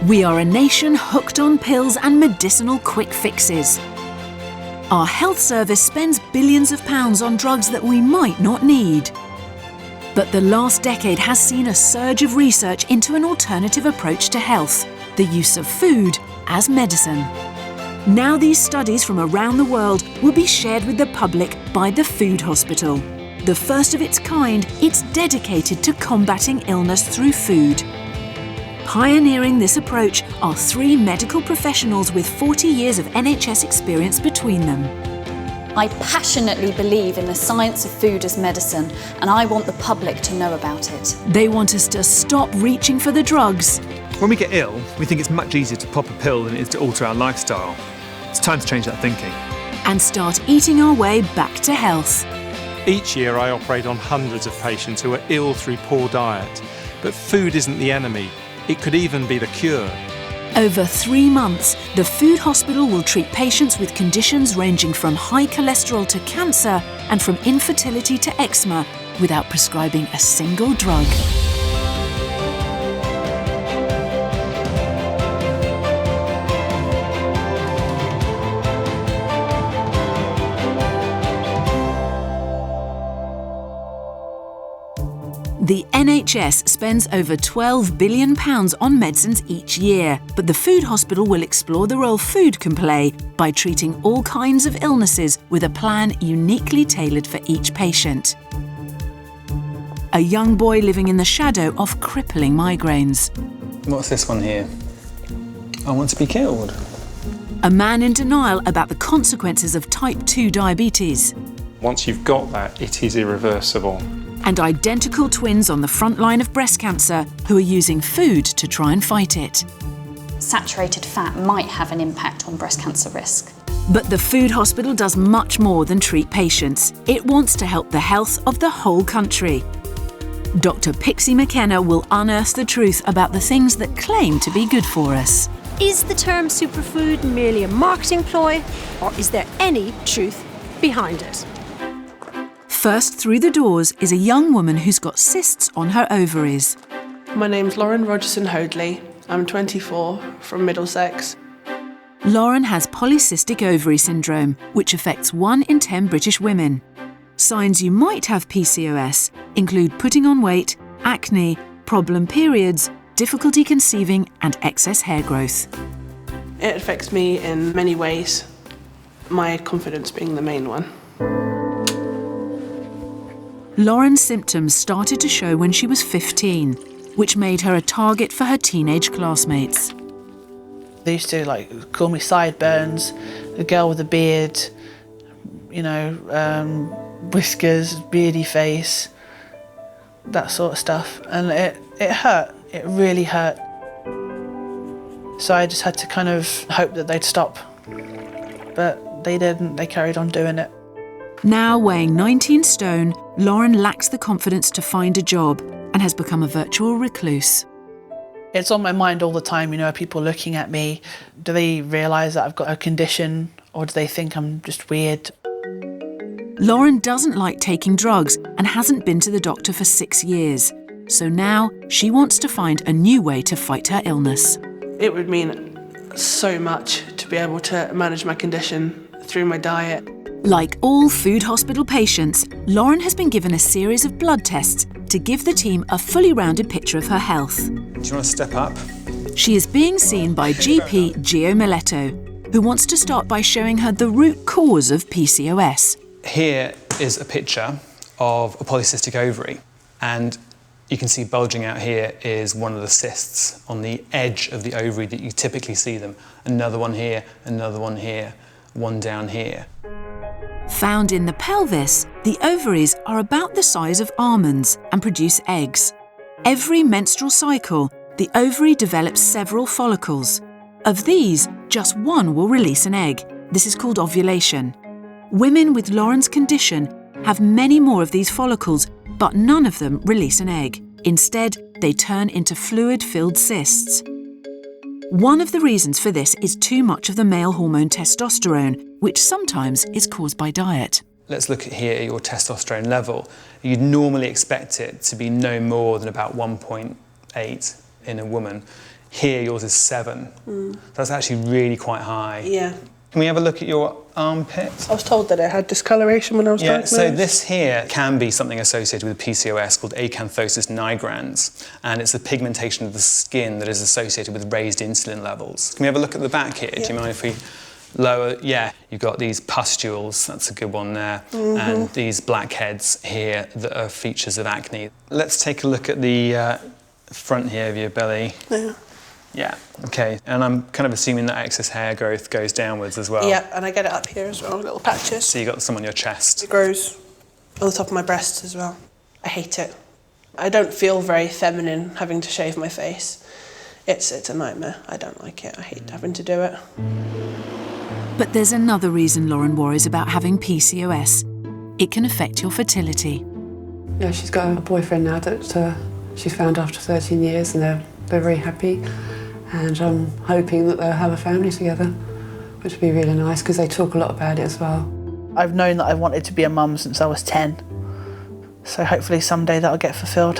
We are a nation hooked on pills and medicinal quick fixes. Our health service spends billions of pounds on drugs that we might not need. But the last decade has seen a surge of research into an alternative approach to health, the use of food as medicine. Now these studies from around the world will be shared with the public by the Food Hospital. The first of its kind, it's dedicated to combating illness through food. Pioneering this approach are 3 medical professionals with 40 years of NHS experience between them. I passionately believe in the science of food as medicine, and I want the public to know about it. They want us to stop reaching for the drugs. When we get ill, we think it's much easier to pop a pill than it is to alter our lifestyle. It's time to change that thinking. And start eating our way back to health. Each year I operate on hundreds of patients who are ill through poor diet. But food isn't the enemy. It could even be the cure. Over 3 months, the Food Hospital will treat patients with conditions ranging from high cholesterol to cancer and from infertility to eczema without prescribing a single drug. The NHS spends over £12 billion on medicines each year, but the Food Hospital will explore the role food can play by treating all kinds of illnesses with a plan uniquely tailored for each patient. A young boy living in the shadow of crippling migraines. What's this one here? I want to be killed. A man in denial about the consequences of type 2 diabetes. Once you've got that, it is irreversible. And identical twins on the front line of breast cancer who are using food to try and fight it. Saturated fat might have an impact on breast cancer risk. But the Food Hospital does much more than treat patients. It wants to help the health of the whole country. Dr. Pixie McKenna will unearth the truth about the things that claim to be good for us. Is the term superfood merely a marketing ploy, or is there any truth behind it? First through the doors is a young woman who's got cysts on her ovaries. My name's Lauren Rogerson Hoadley. I'm 24, from Middlesex. Lauren has Polycystic Ovary Syndrome, which affects 1 in 10 British women. Signs you might have PCOS include putting on weight, acne, problem periods, difficulty conceiving and excess hair growth. It affects me in many ways, my confidence being the main one. Lauren's symptoms started to show when she was 15, which made her a target for her teenage classmates. They used to call me sideburns, the girl with the beard, whiskers, beardy face, that sort of stuff. And it hurt, it really hurt. So I just had to kind of hope that they'd stop. But they didn't, they carried on doing it. Now weighing 19 stone, Lauren lacks the confidence to find a job and has become a virtual recluse. It's on my mind all the time, are people looking at me? Do they realise that I've got a condition, or do they think I'm just weird? Lauren doesn't like taking drugs and hasn't been to the doctor for 6 years. So now she wants to find a new way to fight her illness. It would mean so much to be able to manage my condition through my diet. Like all Food Hospital patients, Lauren has been given a series of blood tests to give the team a fully rounded picture of her health. Do you want to step up? She is being seen by GP Gio Miletto, who wants to start by showing her the root cause of PCOS. Here is a picture of a polycystic ovary, and you can see bulging out here is one of the cysts on the edge of the ovary that you typically see them. Another one here, one down here. Found in the pelvis, the ovaries are about the size of almonds and produce eggs. Every menstrual cycle, the ovary develops several follicles. Of these, just one will release an egg. This is called ovulation. Women with Lauren's condition have many more of these follicles, but none of them release an egg. Instead, they turn into fluid-filled cysts. One of the reasons for this is too much of the male hormone testosterone, which sometimes is caused by diet. Let's look at here at your testosterone level. You'd normally expect it to be no more than about 1.8 in a woman. Here, yours is 7. That's actually really quite high. Yeah. Can we have a look at your armpit? I was told that it had discoloration when I was diagnosed. So this here can be something associated with PCOS called acanthosis nigrans, and it's the pigmentation of the skin that is associated with raised insulin levels. Can we have a look at the back here? Yeah. Do you mind if we lower? Yeah, you've got these pustules, that's a good one there, and these blackheads here that are features of acne. Let's take a look at the front here of your belly. Yeah. Yeah, okay. And I'm kind of assuming that excess hair growth goes downwards as well. Yeah, and I get it up here as well, little patches. So you got some on your chest. It grows on the top of my breasts as well. I hate it. I don't feel very feminine having to shave my face. It's a nightmare. I don't like it. I hate having to do it. But there's another reason Lauren worries about having PCOS. It can affect your fertility. Yeah, she's got a boyfriend now that she's found after 13 years, and they're very happy. And I'm hoping that they'll have a family together, which would be really nice because they talk a lot about it as well. I've known that I wanted to be a mum since I was 10, so hopefully someday that'll get fulfilled.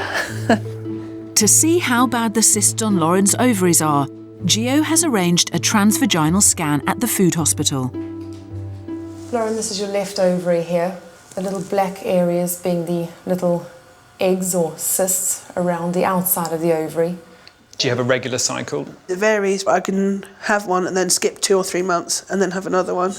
To see how bad the cysts on Lauren's ovaries are, Gio has arranged a transvaginal scan at the food hospital. Lauren, this is your left ovary here. The little black areas being the little eggs or cysts around the outside of the ovary. Do you have a regular cycle? It varies, but I can have one and then skip 2 or 3 months and then have another one.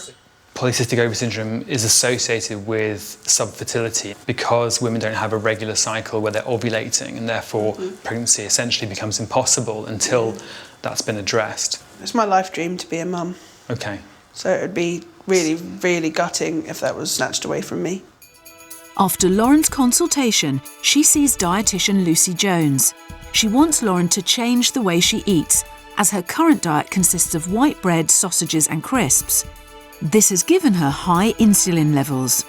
Polycystic ovary syndrome is associated with subfertility because women don't have a regular cycle where they're ovulating, and therefore pregnancy essentially becomes impossible until that's been addressed. It's my life dream to be a mum. Okay. So it would be really, really gutting if that was snatched away from me. After Lauren's consultation, she sees dietitian Lucy Jones. She wants Lauren to change the way she eats, as her current diet consists of white bread, sausages and crisps. This has given her high insulin levels.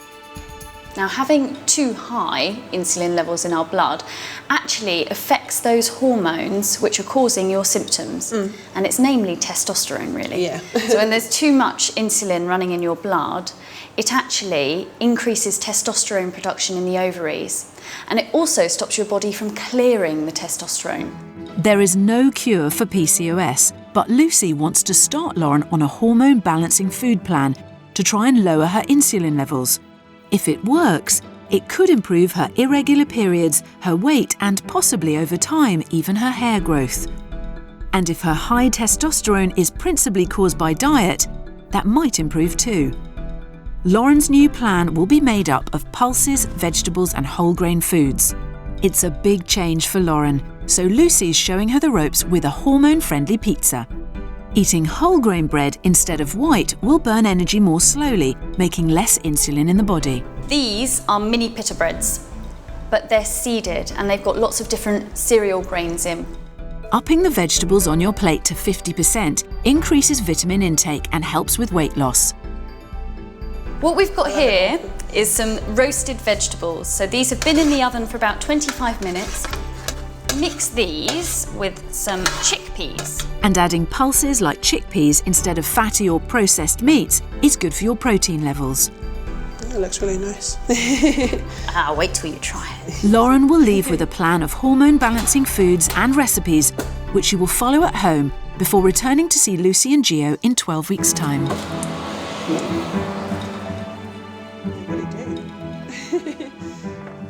Now, having too high insulin levels in our blood actually affects those hormones which are causing your symptoms, and it's namely testosterone, really. Yeah. So when there's too much insulin running in your blood, it actually increases testosterone production in the ovaries, and it also stops your body from clearing the testosterone. There is no cure for PCOS, but Lucy wants to start Lauren on a hormone balancing food plan to try and lower her insulin levels. If it works, it could improve her irregular periods, her weight, and possibly over time, even her hair growth. And if her high testosterone is principally caused by diet, that might improve too. Lauren's new plan will be made up of pulses, vegetables and whole grain foods. It's a big change for Lauren, so Lucy's showing her the ropes with a hormone-friendly pizza. Eating whole grain bread instead of white will burn energy more slowly, making less insulin in the body. These are mini pita breads, but they're seeded and they've got lots of different cereal grains in. Upping the vegetables on your plate to 50% increases vitamin intake and helps with weight loss. What we've got here is some roasted vegetables. So these have been in the oven for about 25 minutes. Mix these with some chickpeas. And adding pulses like chickpeas instead of fatty or processed meats is good for your protein levels. It looks really nice. Wait till you try it. Lauren will leave with a plan of hormone balancing foods and recipes, which she will follow at home before returning to see Lucy and Gio in 12 weeks' time.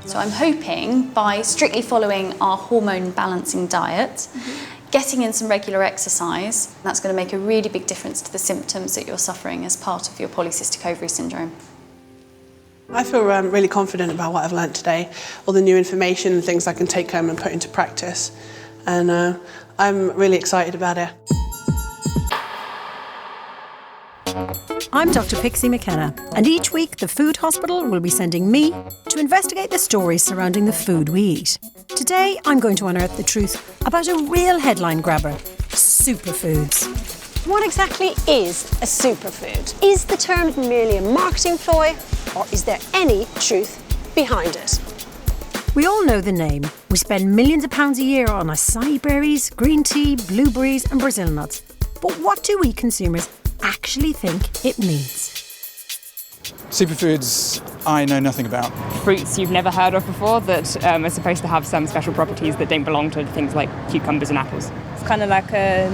So I'm hoping by strictly following our hormone balancing diet, getting in some regular exercise, that's going to make a really big difference to the symptoms that you're suffering as part of your polycystic ovary syndrome. I feel really confident about what I've learnt today, all the new information and things I can take home and put into practice. And I'm really excited about it. I'm Dr. Pixie McKenna, and each week the Food Hospital will be sending me to investigate the stories surrounding the food we eat. Today I'm going to unearth the truth about a real headline grabber, superfoods. What exactly is a superfood? Is the term merely a marketing ploy, or is there any truth behind it? We all know the name. We spend millions of pounds a year on acai berries, green tea, blueberries and Brazil nuts. But what do we consumers actually think it means? Superfoods I know nothing about. Fruits you've never heard of before that are supposed to have some special properties that don't belong to things like cucumbers and apples. kind of like a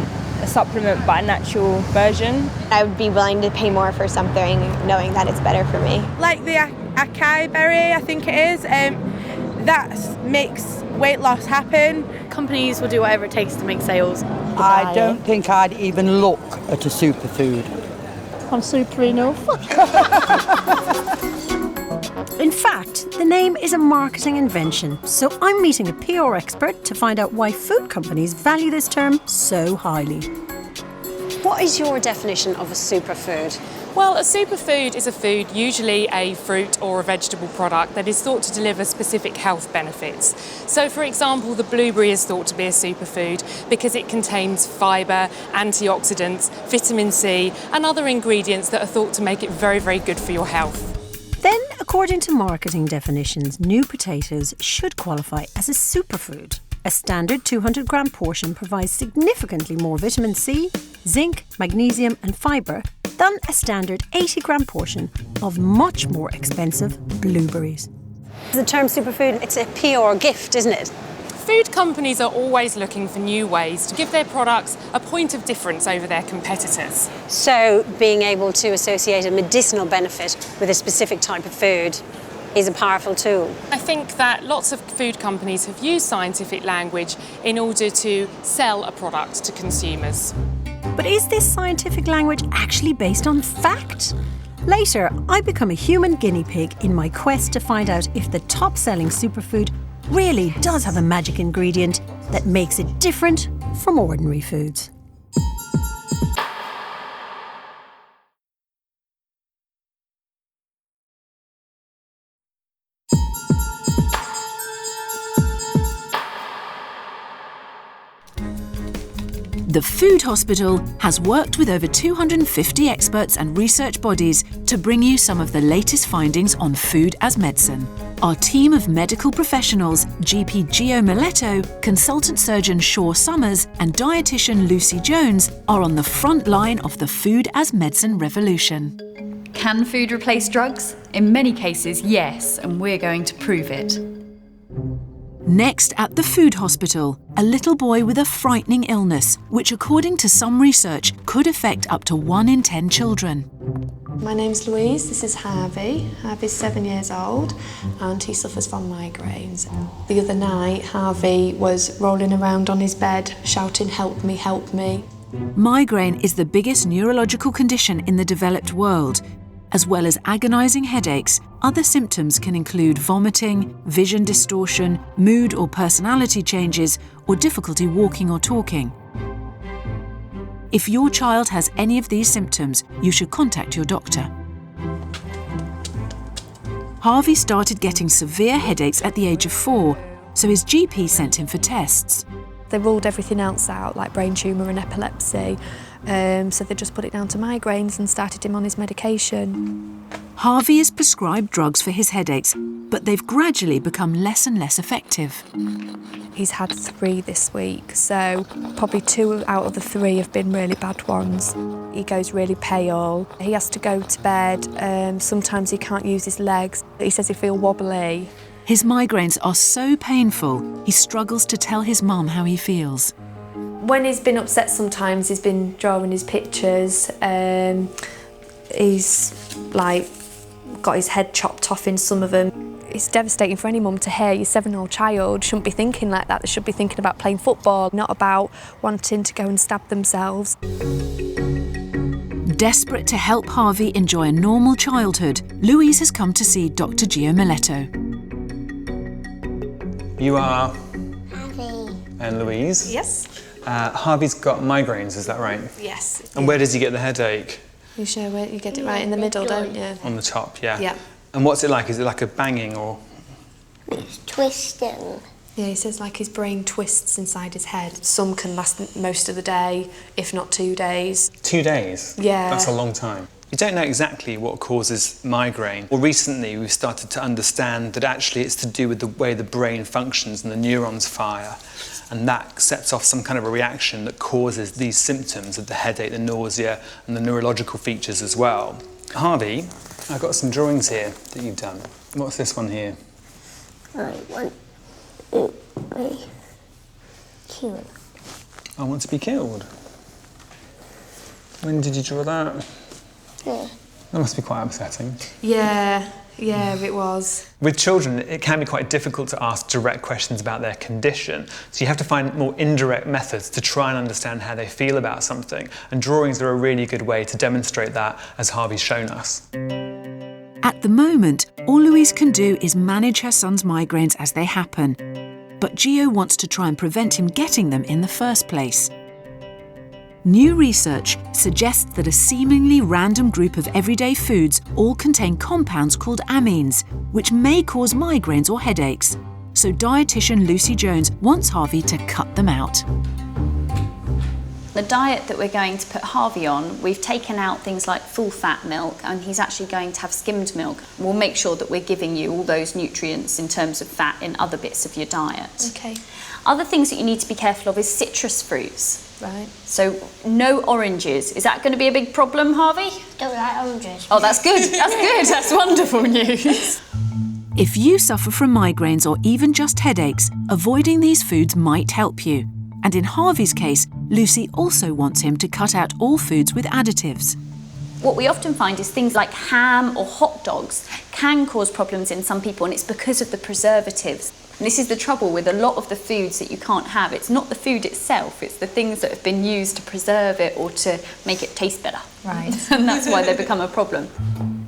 supplement but a natural version. I would be willing to pay more for something knowing that it's better for me. Like the acai berry, I think it is, that makes weight loss happen. Companies will do whatever it takes to make sales. I don't think I'd even look at a superfood. I'm super enough. In fact, the name is a marketing invention, so I'm meeting a PR expert to find out why food companies value this term so highly. What is your definition of a superfood? Well, a superfood is a food, usually a fruit or a vegetable product, that is thought to deliver specific health benefits. So, for example, the blueberry is thought to be a superfood because it contains fibre, antioxidants, vitamin C and other ingredients that are thought to make it very, very good for your health. Then, according to marketing definitions, new potatoes should qualify as a superfood. A standard 200-gram portion provides significantly more vitamin C, zinc, magnesium and fibre than a standard 80-gram portion of much more expensive blueberries. The term superfood, it's a PR gift, isn't it? Food companies are always looking for new ways to give their products a point of difference over their competitors. So being able to associate a medicinal benefit with a specific type of food is a powerful tool. I think that lots of food companies have used scientific language in order to sell a product to consumers. But is this scientific language actually based on fact? Later, I become a human guinea pig in my quest to find out if the top-selling superfood really does have a magic ingredient that makes it different from ordinary foods. The Food Hospital has worked with over 250 experts and research bodies to bring you some of the latest findings on food as medicine. Our team of medical professionals, GP Gio Miletto, consultant surgeon Shaw Summers and dietitian Lucy Jones are on the front line of the food as medicine revolution. Can food replace drugs? In many cases, yes, and we're going to prove it. Next at the Food Hospital, a little boy with a frightening illness, which according to some research could affect up to 1 in 10 children. My name's Louise, this is Harvey. Harvey's 7 years old and he suffers from migraines. The other night, Harvey was rolling around on his bed, shouting, "Help me, help me." Migraine is the biggest neurological condition in the developed world. As well as agonising headaches, other symptoms can include vomiting, vision distortion, mood or personality changes, or difficulty walking or talking. If your child has any of these symptoms, you should contact your doctor. Harvey started getting severe headaches at the age of 4, so his GP sent him for tests. They ruled everything else out, like brain tumour and epilepsy. So they just put it down to migraines and started him on his medication. Harvey is prescribed drugs for his headaches, but they've gradually become less and less effective. He's had 3 this week, so probably 2 out of the 3 have been really bad ones. He goes really pale. He has to go to bed. Sometimes he can't use his legs. He says he feels wobbly. His migraines are so painful, he struggles to tell his mum how he feels. When he's been upset sometimes, he's been drawing his pictures. He's like got his head chopped off in some of them. It's devastating for any mum to hear your 7-year-old child shouldn't be thinking like that. They should be thinking about playing football, not about wanting to go and stab themselves. Desperate to help Harvey enjoy a normal childhood, Louise has come to see Dr. Gio Miletto. You are? Harvey. And Louise? Yes. Harvey's got migraines, is that right? Yes. And where does he get the headache? You show where you get it right in the middle, don't you? On the top, yeah. Yeah. And what's it like? Is it like a banging or? It's twisting. Yeah, he says like his brain twists inside his head. Some can last most of the day, if not 2 days. 2 days? Yeah. That's a long time. You don't know exactly what causes migraine. Well, recently we've started to understand that actually it's to do with the way the brain functions and the neurons fire. And that sets off some kind of a reaction that causes these symptoms of the headache, the nausea, and the neurological features as well. Harvey, I've got some drawings here that you've done. What's this one here? I want to be killed. When did you draw that? Yeah. That must be quite upsetting. Yeah, it was. With children, it can be quite difficult to ask direct questions about their condition, so you have to find more indirect methods to try and understand how they feel about something, and drawings are a really good way to demonstrate that, as Harvey's shown us. At the moment, all Louise can do is manage her son's migraines as they happen, but Gio wants to try and prevent him getting them in the first place. New research suggests that a seemingly random group of everyday foods all contain compounds called amines, which may cause migraines or headaches. So dietitian Lucy Jones wants Harvey to cut them out. The diet that we're going to put Harvey on, we've taken out things like full-fat milk, and he's actually going to have skimmed milk. We'll make sure that we're giving you all those nutrients in terms of fat in other bits of your diet. Okay. Other things that you need to be careful of is citrus fruits. Right. So no oranges. Is that going to be a big problem, Harvey? Don't like oranges. Oh, that's good. That's good. That's wonderful news. If you suffer from migraines or even just headaches, avoiding these foods might help you. And in Harvey's case, Lucy also wants him to cut out all foods with additives. What we often find is things like ham or hot dogs can cause problems in some people, and it's because of the preservatives. And this is the trouble with a lot of the foods that you can't have. It's not the food itself, it's the things that have been used to preserve it or to make it taste better. Right. And that's why they become a problem.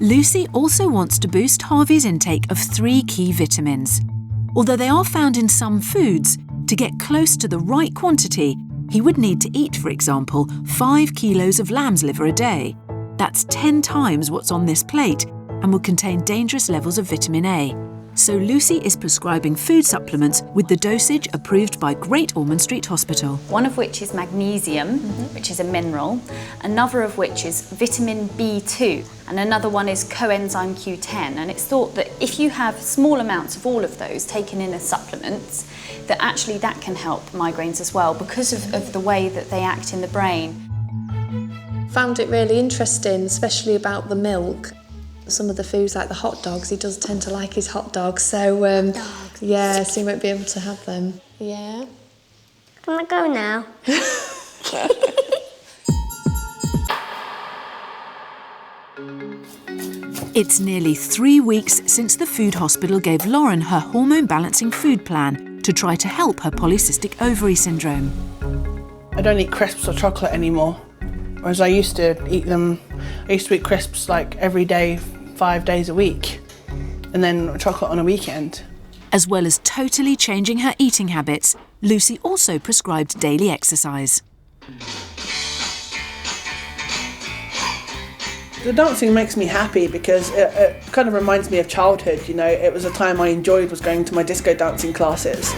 Lucy also wants to boost Harvey's intake of 3 key vitamins. Although they are found in some foods, to get close to the right quantity, he would need to eat, for example, 5 kilos of lamb's liver a day. That's 10 times what's on this plate and will contain dangerous levels of vitamin A. So Lucy is prescribing food supplements with the dosage approved by Great Ormond Street Hospital. One of which is magnesium, which is a mineral, another of which is vitamin B2, and another one is coenzyme Q10. And it's thought that if you have small amounts of all of those taken in as supplements, that actually that can help migraines as well because of the way that they act in the brain. Found it really interesting, especially about the milk. Some of the foods like the hot dogs, he does tend to like his hot dogs, so yeah, so he won't be able to have them. Yeah. Can I go now? It's nearly 3 weeks since the food hospital gave Lauren her hormone balancing food plan to try to help her polycystic ovary syndrome. I don't eat crisps or chocolate anymore, whereas I used to eat them. I used to eat crisps like every day, 5 days a week, and then chocolate on a weekend. As well as totally changing her eating habits, Lucy also prescribed daily exercise. The dancing makes me happy because it kind of reminds me of childhood, you know. It was a time I enjoyed was going to my disco dancing classes.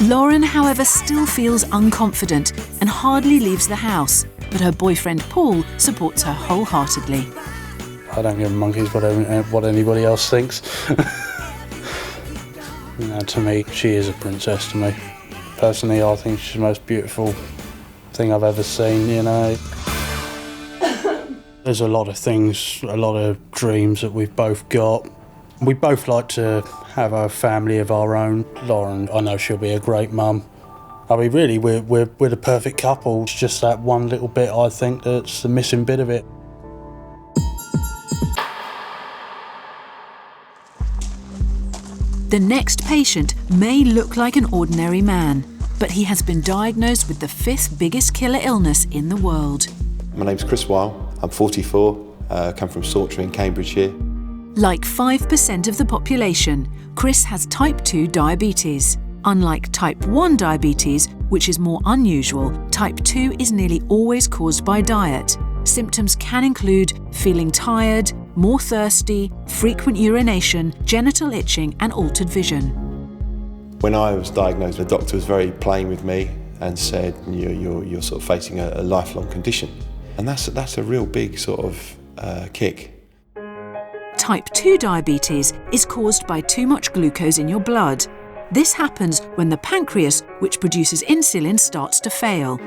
Lauren, however, still feels unconfident and hardly leaves the house, but her boyfriend Paul supports her wholeheartedly. I don't give monkeys what anybody else thinks. You know, to me, she is a princess to me. Personally, I think she's the most beautiful thing I've ever seen, you know. There's a lot of things, a lot of dreams that we've both got. We both like to have a family of our own. Lauren, I know she'll be a great mum. I mean, really, we're the perfect couple. It's just that one little bit, I think, that's the missing bit of it. The next patient may look like an ordinary man, but he has been diagnosed with the 5th biggest killer illness in the world. My name's Chris Weil. I'm 44, come from Sawtry in Cambridgeshire. Like 5% of the population, Chris has type 2 diabetes. Unlike type 1 diabetes, which is more unusual, type 2 is nearly always caused by diet. Symptoms can include feeling tired, more thirsty, frequent urination, genital itching and altered vision. When I was diagnosed, the doctor was very plain with me and said, you're sort of facing a lifelong condition. And that's a real big sort of kick. Type 2 diabetes is caused by too much glucose in your blood. This happens when the pancreas, which produces insulin, starts to fail.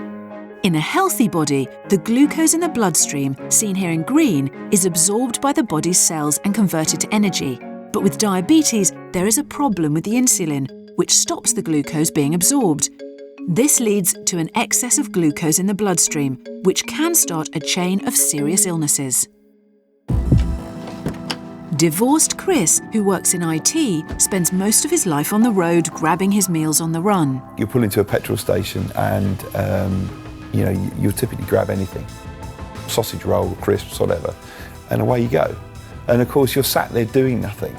In a healthy body, the glucose in the bloodstream, seen here in green, is absorbed by the body's cells and converted to energy. But with diabetes, there is a problem with the insulin, which stops the glucose being absorbed. This leads to an excess of glucose in the bloodstream, which can start a chain of serious illnesses. Divorced Chris, who works in IT, spends most of his life on the road grabbing his meals on the run. You pull into a petrol station and you'll typically grab anything. Sausage roll, crisps, whatever, and away you go. And of course you're sat there doing nothing.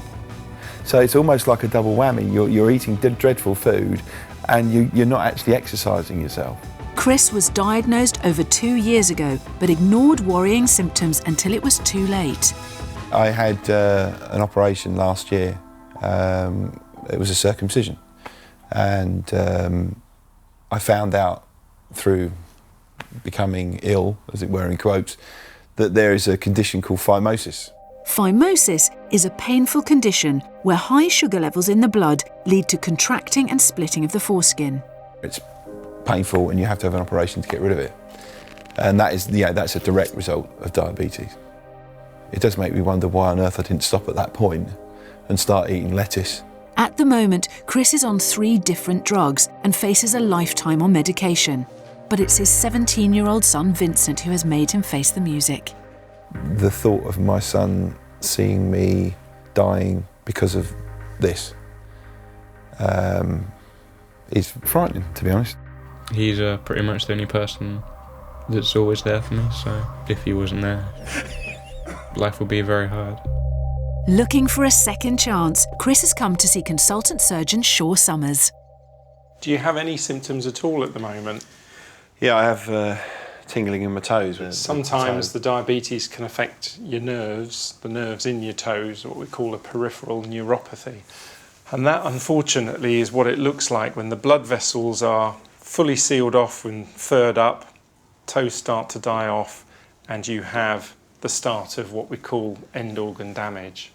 So it's almost like a double whammy. You're eating dreadful food and you're not actually exercising yourself. Chris was diagnosed over 2 years ago, but ignored worrying symptoms until it was too late. I had an operation last year. It was a circumcision. And I found out through becoming ill, as it were in quotes, that there is a condition called phymosis. Phymosis is a painful condition where high sugar levels in the blood lead to contracting and splitting of the foreskin. It's painful and you have to have an operation to get rid of it. And that's a direct result of diabetes. It does make me wonder why on earth I didn't stop at that point and start eating lettuce. At the moment, Chris is on 3 different drugs and faces a lifetime on medication. But it's his 17-year-old son, Vincent, who has made him face the music. The thought of my son seeing me dying because of this is frightening, to be honest. He's pretty much the only person that's always there for me, so if he wasn't there, life would be very hard. Looking for a second chance, Chris has come to see consultant surgeon Shaw Summers. Do you have any symptoms at all at the moment? Yeah, I have tingling in my toes. Sometimes the diabetes can affect your nerves, the nerves in your toes, what we call a peripheral neuropathy. And that, unfortunately, is what it looks like when the blood vessels are fully sealed off and furred up, toes start to die off, and you have the start of what we call end organ damage.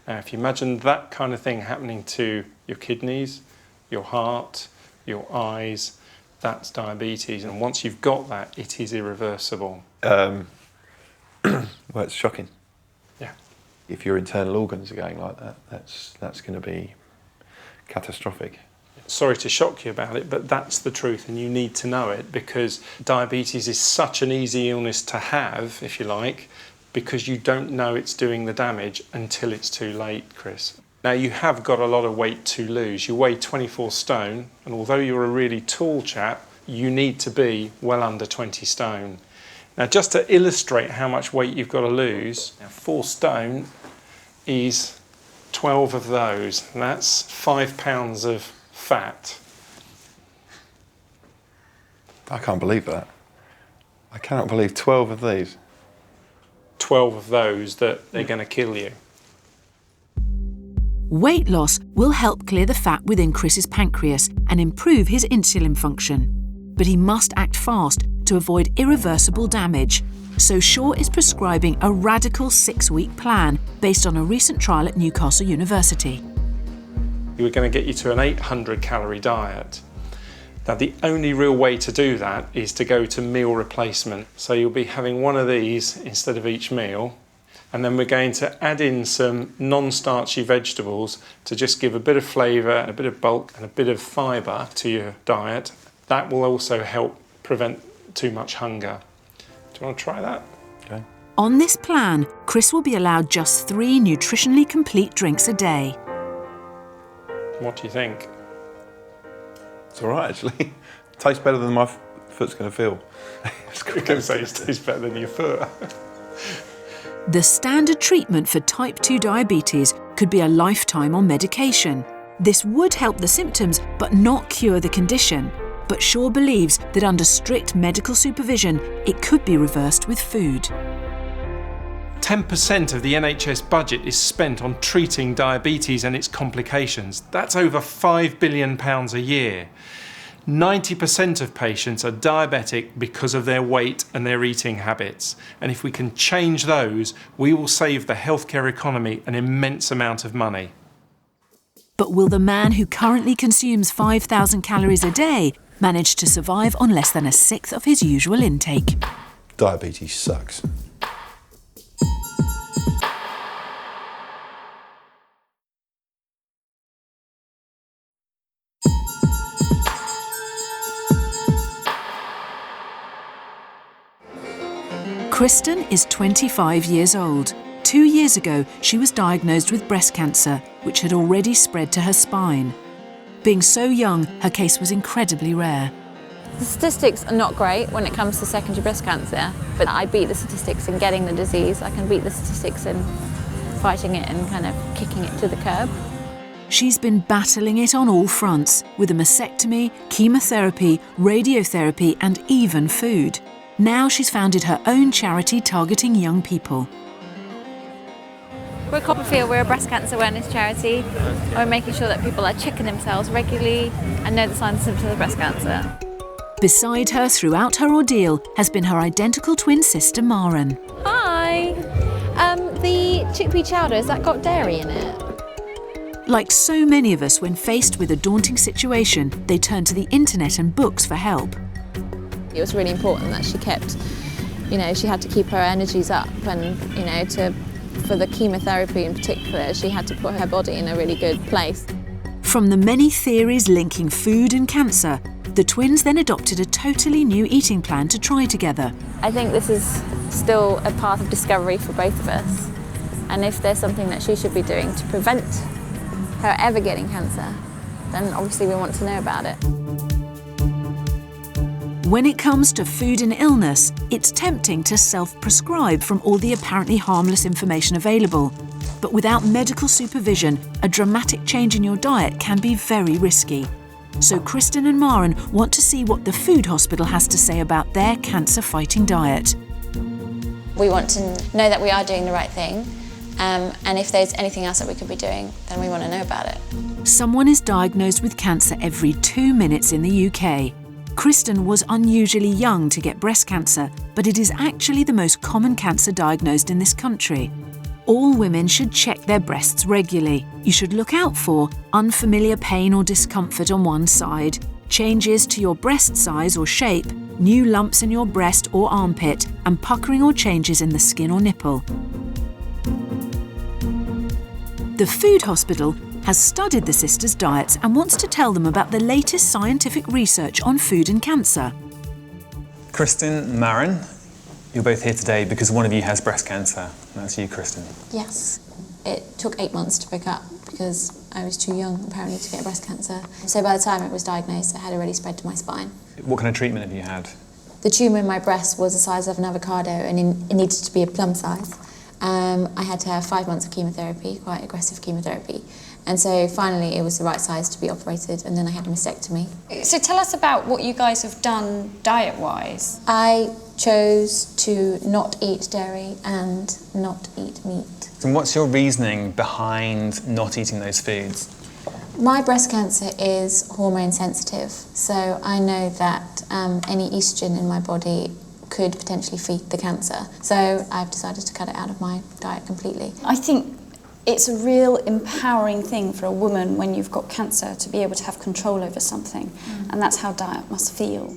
Now, if you imagine that kind of thing happening to your kidneys, your heart, your eyes, that's diabetes, and once you've got that, it is irreversible. Well, it's shocking. Yeah. If your internal organs are going like that, that's going to be catastrophic. Sorry to shock you about it, but that's the truth, and you need to know it, because diabetes is such an easy illness to have, if you like, because you don't know it's doing the damage until it's too late, Chris. Now, you have got a lot of weight to lose. You weigh 24 stone, and although you're a really tall chap, you need to be well under 20 stone. Now, just to illustrate how much weight you've got to lose, 4 stone is 12 of those, and that's 5 pounds of fat. I can't believe that. I cannot believe 12 of these. 12 of those that they're going to kill you. Weight loss will help clear the fat within Chris's pancreas and improve his insulin function. But he must act fast to avoid irreversible damage. So Shaw is prescribing a radical 6-week plan based on a recent trial at Newcastle University. We're going to get you to an 800-calorie diet. Now, the only real way to do that is to go to meal replacement. So you'll be having one of these instead of each meal. And then we're going to add in some non-starchy vegetables to just give a bit of flavour and a bit of bulk and a bit of fibre to your diet. That will also help prevent too much hunger. Do you want to try that? Okay. On this plan, Chris will be allowed just 3 nutritionally complete drinks a day. What do you think? It's all right, actually. Tastes better than my foot's going to feel. You're going to say it tastes better than your foot. The standard treatment for type 2 diabetes could be a lifetime on medication. This would help the symptoms, but not cure the condition. But Shaw believes that under strict medical supervision, it could be reversed with food. 10% of the NHS budget is spent on treating diabetes and its complications. That's over £5 billion a year. 90% of patients are diabetic because of their weight and their eating habits. And if we can change those, we will save the healthcare economy an immense amount of money. But will the man who currently consumes 5,000 calories a day manage to survive on less than 1/6 of his usual intake? Diabetes sucks. Kristen is 25 years old. 2 years ago, she was diagnosed with breast cancer, which had already spread to her spine. Being so young, her case was incredibly rare. The statistics are not great when it comes to secondary breast cancer, but I beat the statistics in getting the disease. I can beat the statistics in fighting it and kind of kicking it to the curb. She's been battling it on all fronts, with a mastectomy, chemotherapy, radiotherapy, and even food. Now she's founded her own charity targeting young people. We're Copperfield, we're a breast cancer awareness charity. We're making sure that people are checking themselves regularly and know the signs and symptoms of breast cancer. Beside her throughout her ordeal has been her identical twin sister Maren. Hi! The chickpea chowder, has that got dairy in it? Like so many of us when faced with a daunting situation, they turn to the internet and books for help. It was really important that she kept, she had to keep her energies up and, for the chemotherapy in particular, she had to put her body in a really good place. From the many theories linking food and cancer, the twins then adopted a totally new eating plan to try together. I think this is still a path of discovery for both of us. And if there's something that she should be doing to prevent her ever getting cancer, then obviously we want to know about it. When it comes to food and illness, it's tempting to self-prescribe from all the apparently harmless information available. But without medical supervision, a dramatic change in your diet can be very risky. So Kristen and Maren want to see what the food hospital has to say about their cancer-fighting diet. We want to know that we are doing the right thing, and if there's anything else that we could be doing, then we want to know about it. Someone is diagnosed with cancer every 2 minutes in the UK. Kristen was unusually young to get breast cancer, but it is actually the most common cancer diagnosed in this country. All women should check their breasts regularly. You should look out for unfamiliar pain or discomfort on one side, changes to your breast size or shape, new lumps in your breast or armpit, and puckering or changes in the skin or nipple. The Food Hospital has studied the sisters' diets and wants to tell them about the latest scientific research on food and cancer. Kristen, Maren, you're both here today because one of you has breast cancer. That's you, Kristen. Yes. It took 8 months to pick up because I was too young, apparently, to get breast cancer. So by the time it was diagnosed, it had already spread to my spine. What kind of treatment have you had? The tumour in my breast was the size of an avocado and it needed to be a plum size. I had to have 5 months of chemotherapy, quite aggressive chemotherapy. And so finally it was the right size to be operated, and then I had a mastectomy. So tell us about what you guys have done diet-wise. I chose to not eat dairy and not eat meat. And what's your reasoning behind not eating those foods? My breast cancer is hormone sensitive, so I know that any estrogen in my body could potentially feed the cancer. So I've decided to cut it out of my diet completely. I think it's a real empowering thing for a woman when you've got cancer to be able to have control over something, and that's how diet must feel.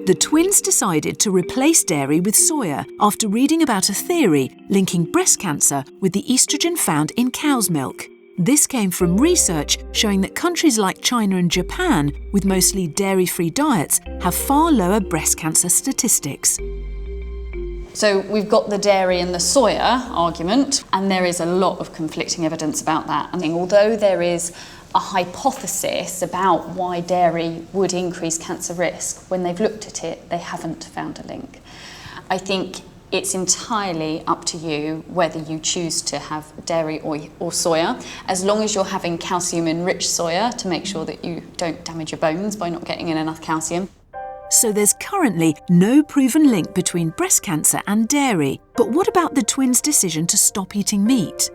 The twins decided to replace dairy with soya after reading about a theory linking breast cancer with the estrogen found in cow's milk. This came from research showing that countries like China and Japan, with mostly dairy-free diets, have far lower breast cancer statistics. So we've got the dairy and the soya argument, and there is a lot of conflicting evidence about that. I mean, although there is a hypothesis about why dairy would increase cancer risk, when they've looked at it, they haven't found a link. I think it's entirely up to you whether you choose to have dairy or soya, as long as you're having calcium-enriched soya to make sure that you don't damage your bones by not getting in enough calcium. So there's currently no proven link between breast cancer and dairy. But what about the twins' decision to stop eating meat?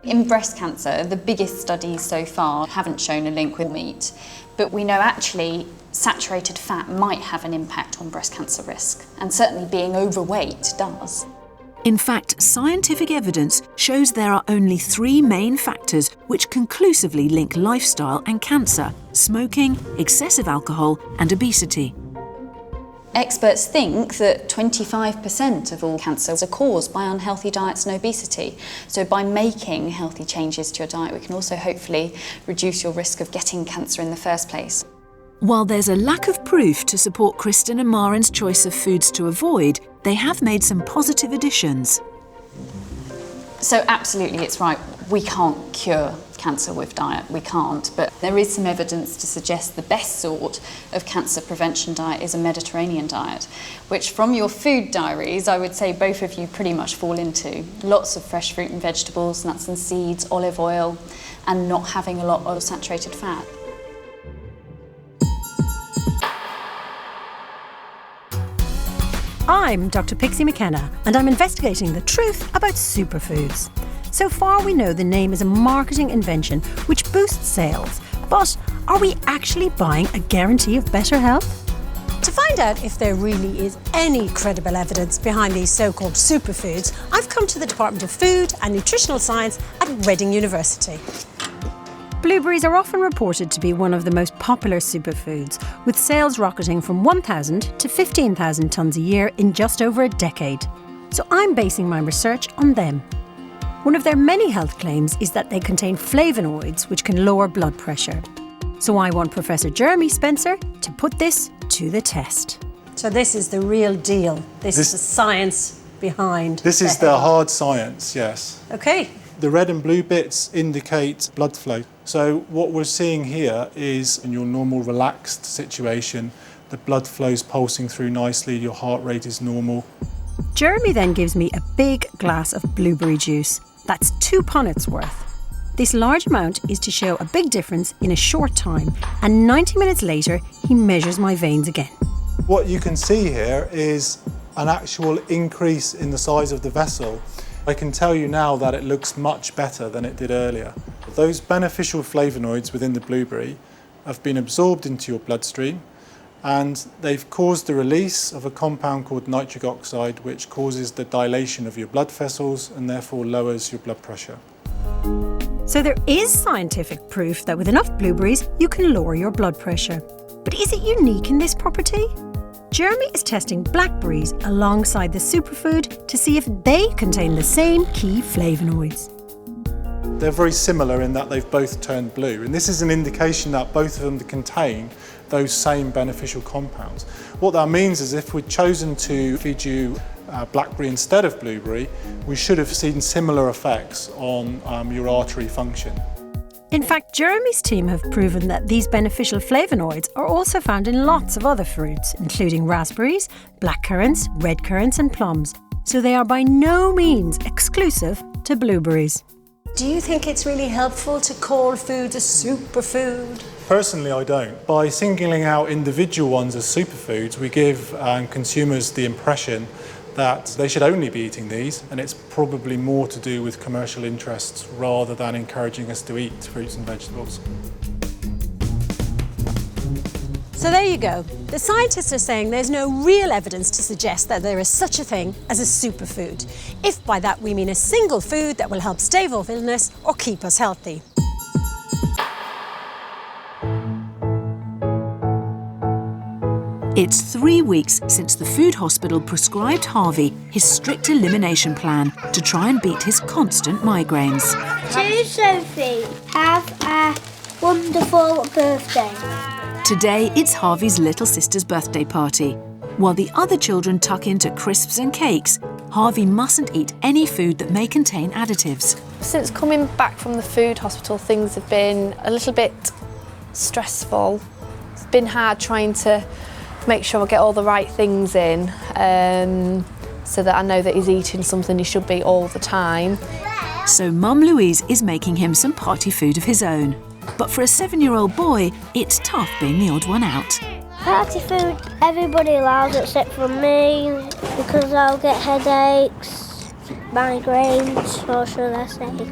In breast cancer, the biggest studies so far haven't shown a link with meat, but we know actually saturated fat might have an impact on breast cancer risk, and certainly being overweight does. In fact, scientific evidence shows there are only 3 main factors which conclusively link lifestyle and cancer: smoking, excessive alcohol, and obesity. Experts think that 25% of all cancers are caused by unhealthy diets and obesity. So by making healthy changes to your diet, we can also hopefully reduce your risk of getting cancer in the first place. While there's a lack of proof to support Kristen and Maren's choice of foods to avoid, they have made some positive additions. So absolutely, it's right. We can't cure cancer with diet, we can't, but there is some evidence to suggest the best sort of cancer prevention diet is a Mediterranean diet, which from your food diaries, I would say both of you pretty much fall into. Lots of fresh fruit and vegetables, nuts and seeds, olive oil, and not having a lot of saturated fat. I'm Dr. Pixie McKenna, and I'm investigating the truth about superfoods. So far, we know the name is a marketing invention which boosts sales. But are we actually buying a guarantee of better health? To find out if there really is any credible evidence behind these so-called superfoods, I've come to the Department of Food and Nutritional Science at Reading University. Blueberries are often reported to be one of the most popular superfoods, with sales rocketing from 1,000 to 15,000 tonnes a year in just over a decade. So I'm basing my research on them. One of their many health claims is that they contain flavonoids which can lower blood pressure. So I want Professor Jeremy Spencer to put this to the test. So this is the real deal. This is the science behind. This is the hard science, yes. Okay. The red and blue bits indicate blood flow. So what we're seeing here is in your normal relaxed situation, the blood flow's pulsing through nicely, your heart rate is normal. Jeremy then gives me a big glass of blueberry juice. That's 2 punnets worth. This large amount is to show a big difference in a short time, and 90 minutes later, he measures my veins again. What you can see here is an actual increase in the size of the vessel. I can tell you now that it looks much better than it did earlier. Those beneficial flavonoids within the blueberry have been absorbed into your bloodstream, and they've caused the release of a compound called nitric oxide, which causes the dilation of your blood vessels and therefore lowers your blood pressure. So there is scientific proof that with enough blueberries, you can lower your blood pressure. But is it unique in this property? Jeremy is testing blackberries alongside the superfood to see if they contain the same key flavonoids. They're very similar in that they've both turned blue, and this is an indication that both of them contain those same beneficial compounds. What that means is if we'd chosen to feed you blackberry instead of blueberry, we should have seen similar effects on your artery function. In fact, Jeremy's team have proven that these beneficial flavonoids are also found in lots of other fruits, including raspberries, blackcurrants, red currants and plums. So they are by no means exclusive to blueberries. Do you think it's really helpful to call foods a superfood? Personally, I don't. By singling out individual ones as superfoods, we give consumers the impression that they should only be eating these, and it's probably more to do with commercial interests rather than encouraging us to eat fruits and vegetables. So there you go. The scientists are saying there's no real evidence to suggest that there is such a thing as a superfood. If by that we mean a single food that will help stave off illness or keep us healthy. It's 3 weeks since the food hospital prescribed Harvey his strict elimination plan to try and beat his constant migraines. To Sophie, have a wonderful birthday. Today, it's Harvey's little sister's birthday party. While the other children tuck into crisps and cakes, Harvey mustn't eat any food that may contain additives. Since coming back from the food hospital, things have been a little bit stressful. It's been hard trying to make sure I get all the right things in so that I know that he's eating something he should be all the time. So Mum Louise is making him some party food of his own. But for a 7-year-old boy, it's tough being the odd one out. Party food everybody allows except for me because I'll get headaches, migraines, or should I say.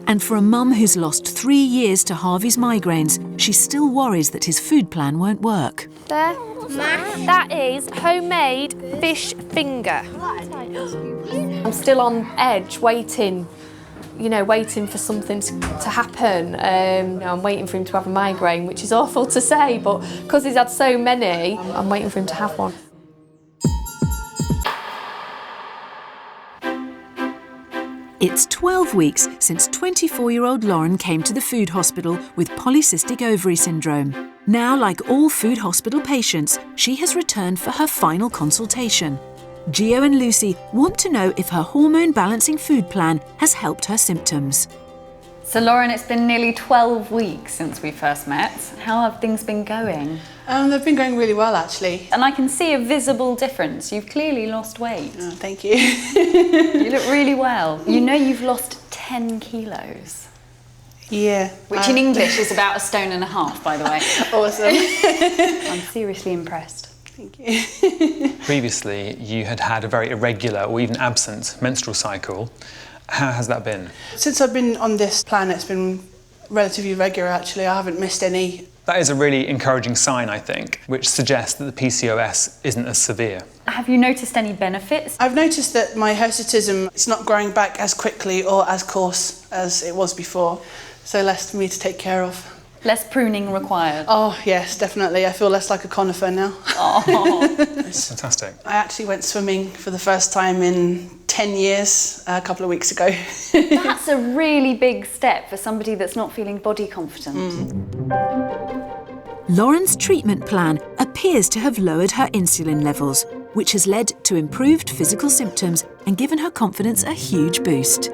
And for a mum who's lost 3 years to Harvey's migraines, she still worries that his food plan won't work. There. That is homemade fish finger. I'm still on edge, waiting for something to happen. I'm waiting for him to have a migraine, which is awful to say, but because he's had so many, I'm waiting for him to have one. It's 12 weeks since 24-year-old Lauren came to the food hospital with Polycystic Ovary Syndrome. Now, like all food hospital patients, she has returned for her final consultation. Gio and Lucy want to know if her hormone-balancing food plan has helped her symptoms. So Lauren, it's been nearly 12 weeks since we first met. How have things been going? They've been going really well, actually. And I can see a visible difference. You've clearly lost weight. Oh, thank you. You look really well. You know you've lost 10 kilos. Yeah. Which in English is about 1.5 stones, by the way. Awesome. I'm seriously impressed. Thank you. Previously, you had a very irregular or even absent menstrual cycle. How has that been? Since I've been on this plan, it's been relatively regular, actually. I haven't missed any. That is a really encouraging sign, I think, which suggests that the PCOS isn't as severe. Have you noticed any benefits? I've noticed that my hirsutism is not growing back as quickly or as coarse as it was before, so less for me to take care of. Less pruning required? Oh, yes, definitely. I feel less like a conifer now. Oh, that's fantastic. I actually went swimming for the first time in 10 years a couple of weeks ago. That's a really big step for somebody that's not feeling body confident. Lauren's treatment plan appears to have lowered her insulin levels, which has led to improved physical symptoms and given her confidence a huge boost.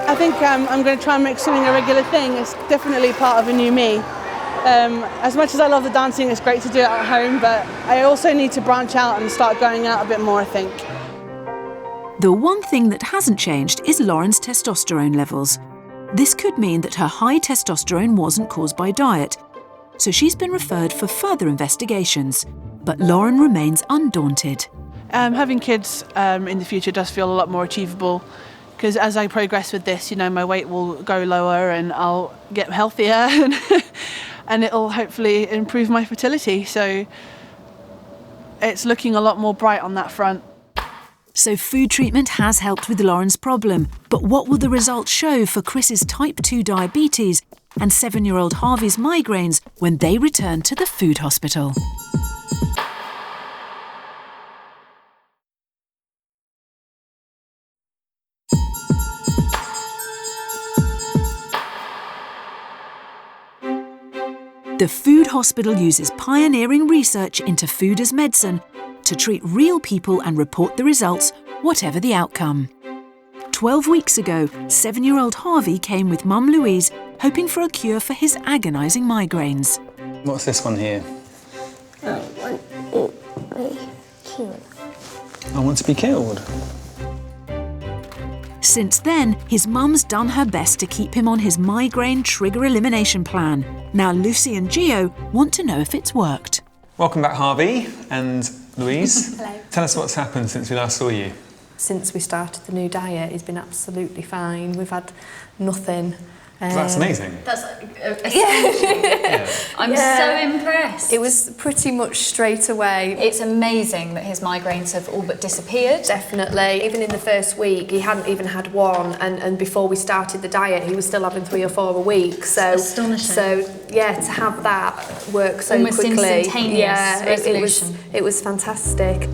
I think I'm going to try and make swimming a regular thing. It's definitely part of a new me. As much as I love the dancing, it's great to do it at home, but I also need to branch out and start going out a bit more, I think. The one thing that hasn't changed is Lauren's testosterone levels. This could mean that her high testosterone wasn't caused by diet, so she's been referred for further investigations. But Lauren remains undaunted. Having kids in the future does feel a lot more achievable, because as I progress with this, you know, my weight will go lower and I'll get healthier and it'll hopefully improve my fertility. So it's looking a lot more bright on that front. So food treatment has helped with Lauren's problem, but what will the results show for Chris's type 2 diabetes and 7-year-old Harvey's migraines when they return to the food hospital? The food hospital uses pioneering research into food as medicine to treat real people and report the results, whatever the outcome. 12 weeks ago, 7-year-old Harvey came with Mum Louise, hoping for a cure for his agonising migraines. What's this one here? I want to be killed. I want to be killed. Since then, his mum's done her best to keep him on his migraine trigger elimination plan. Now Lucy and Gio want to know if it's worked. Welcome back, Harvey and Louise. Hello. Tell us what's happened since we last saw you. Since we started the new diet, he's been absolutely fine. We've had nothing. That's amazing. That's yeah. I'm so impressed. It was pretty much straight away. It's amazing that his migraines have all but disappeared. Definitely. Even in the first week, he hadn't even had one, and before we started the diet, he was still having 3 or 4 a week. So astonishing. So yeah, to have that work so almost quickly, instantaneous resolution. It was fantastic.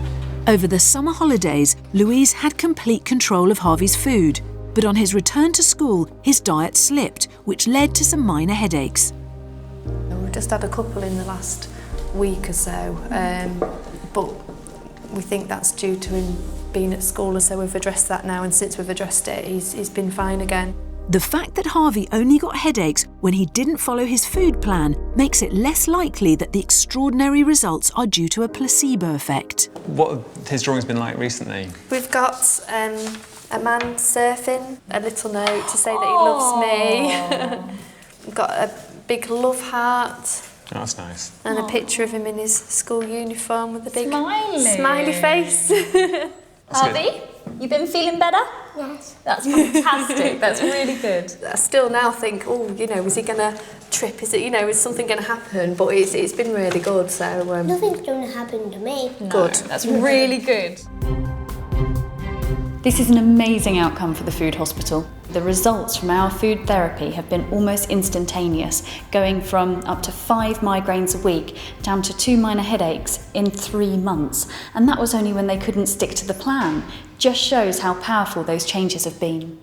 Over the summer holidays, Louise had complete control of Harvey's food. But on his return to school, his diet slipped, which led to some minor headaches. We've just had a couple in the last week or so, but we think that's due to him being at school, and so we've addressed that now, and since we've addressed it, he's been fine again. The fact that Harvey only got headaches when he didn't follow his food plan makes it less likely that the extraordinary results are due to a placebo effect. What have his drawings been like recently? We've got a man surfing, a little note to say that he loves me. We've got a big love heart. Oh, that's nice. And a picture of him in his school uniform with a big smiley face. Harvey, you been feeling better? Yes. That's fantastic. That's really good. I still now think, oh, you know, is he going to trip? Is it, you know, is something going to happen? But it's been really good. So nothing's going to happen to me. No, good. That's really good. This is an amazing outcome for the food hospital. The results from our food therapy have been almost instantaneous, going from up to 5 migraines a week down to 2 minor headaches in 3 months. And that was only when they couldn't stick to the plan. Just shows how powerful those changes have been.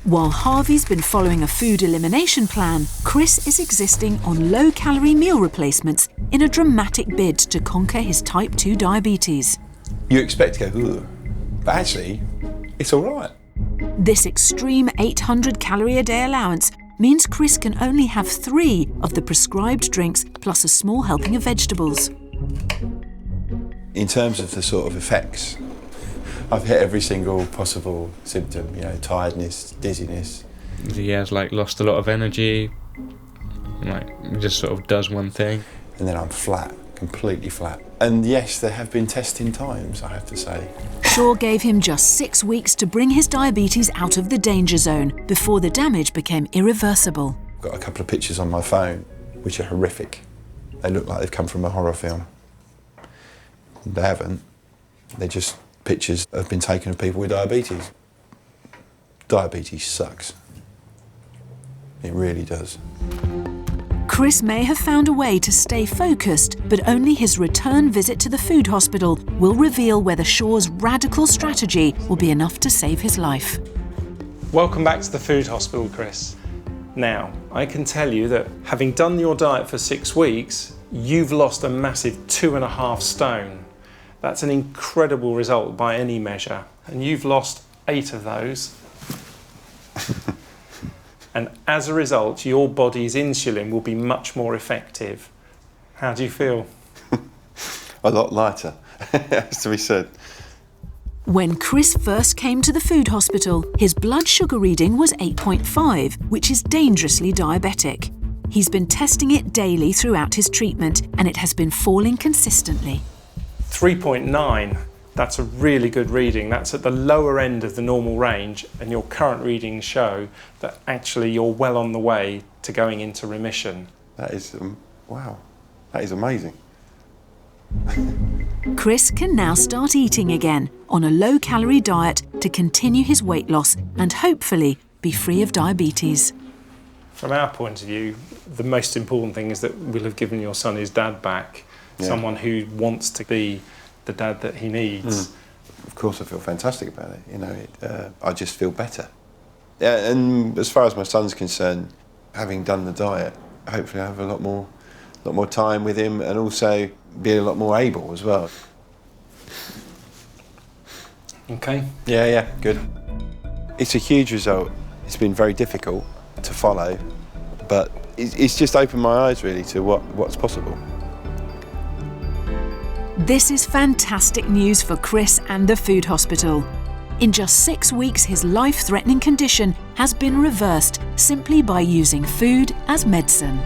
While Harvey's been following a food elimination plan, Chris is existing on low-calorie meal replacements in a dramatic bid to conquer his type 2 diabetes. You expect to go, ugh, but actually, it's all right. This extreme 800-calorie-a-day allowance means Chris can only have 3 of the prescribed drinks plus a small helping of vegetables. In terms of the sort of effects, I've hit every single possible symptom, you know, tiredness, dizziness. He has like lost a lot of energy, like just sort of does one thing. And then I'm flat, completely flat. And yes, there have been testing times, I have to say. Shaw gave him just 6 weeks to bring his diabetes out of the danger zone before the damage became irreversible. I've got a couple of pictures on my phone which are horrific. They look like they've come from a horror film. They haven't. They're just pictures have been taken of people with diabetes. Diabetes sucks. It really does. Chris may have found a way to stay focused, but only his return visit to the food hospital will reveal whether Shaw's radical strategy will be enough to save his life. Welcome back to the food hospital, Chris. Now, I can tell you that having done your diet for 6 weeks, you've lost a massive 2.5 stone. That's an incredible result by any measure. And you've lost 8 of those. And as a result, your body's insulin will be much more effective. How do you feel? A lot lighter, has to be said. When Chris first came to the food hospital, his blood sugar reading was 8.5, which is dangerously diabetic. He's been testing it daily throughout his treatment, and it has been falling consistently. 3.9, that's a really good reading. That's at the lower end of the normal range, and your current readings show that actually you're well on the way to going into remission. That is, wow, that is amazing. Chris can now start eating again on a low-calorie diet to continue his weight loss and hopefully be free of diabetes. From our point of view, the most important thing is that we'll have given your son his dad back. Yeah. Someone who wants to be the dad that he needs. Of course I feel fantastic about it, you know, I just feel better. Yeah, and as far as my son's concerned, having done the diet, hopefully I have a lot more time with him and also be a lot more able as well. Okay. Yeah, good. It's a huge result. It's been very difficult to follow, but it's just opened my eyes really to what's possible. This is fantastic news for Chris and the food hospital. In just 6 weeks, his life-threatening condition has been reversed simply by using food as medicine.